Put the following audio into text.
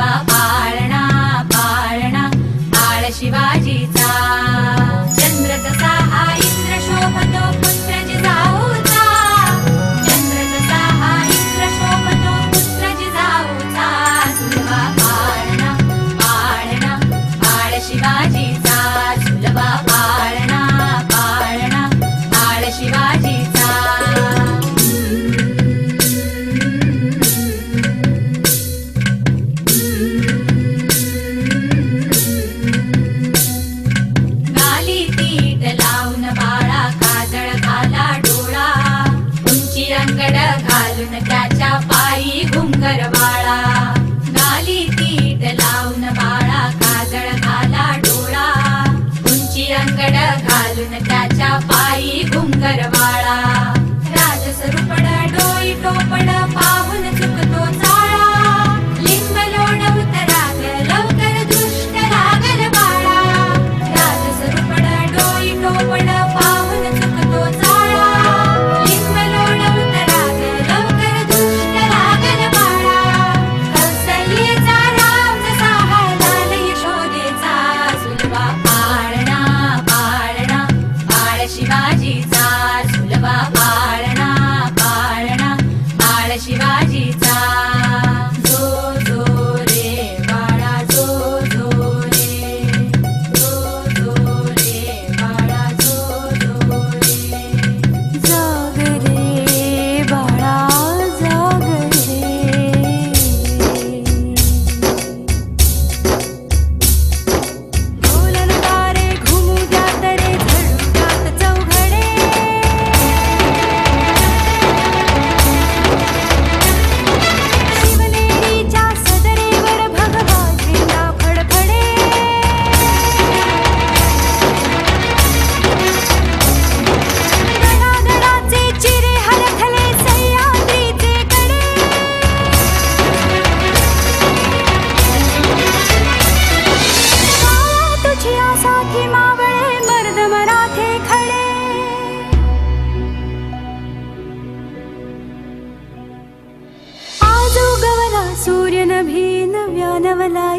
सुलभा पाळणा पाळणा बाळ शिवाजीचा चंद्र जसा हा इंद्र शोभतो पुत्र जिजाऊचा चंद्र जसा हा इंद्र शोभतो पुत्र जिजाऊचा सुलभा पाळणा पाळणा बाळ शिवाजीचा सुलभा पाळणा पाळणा बाळ शिवाजीचा घालून त्याच्या पायी घुंगरवाळा गाली तीट लावून बाळा काजळ घाला डोळा उंची अंगड घालून त्याच्या पायी घुंगरवाळा राजसरूपड डोई टोपड पाहून चुकतो चाळा लिंब लोण उतराग लवकर दृष्ट लागल बाळा राजसरूपड डोई टोपड पाहून चुकतो चाळा लिंब लोण उतराग लवकर दृष्ट लागल बाळा कौसल्येचा राम जसा हा लाल यशोदेचा सुलभा पाळणा पाळणा बाळ शिवाजीचा सुलभा पाळणा पाळणा बाळ शिवाजीचा जो जो रे बाळा जो जो रे जो जो रे बाळा जो जो रे जाग रे बाळा जाग रे बोलन तारे घुमू द्यात रे झडू द्यात चौघडे शिवनेरीच्या सदरेवर भगवा झेंडा फडफडे गडागडाचे चिरे हलखले सह्याद्रीचे कडे तुझी आसाखी मावळे मर्द मराठे खडे आज उगवला सूर्य नभी नव्या नवला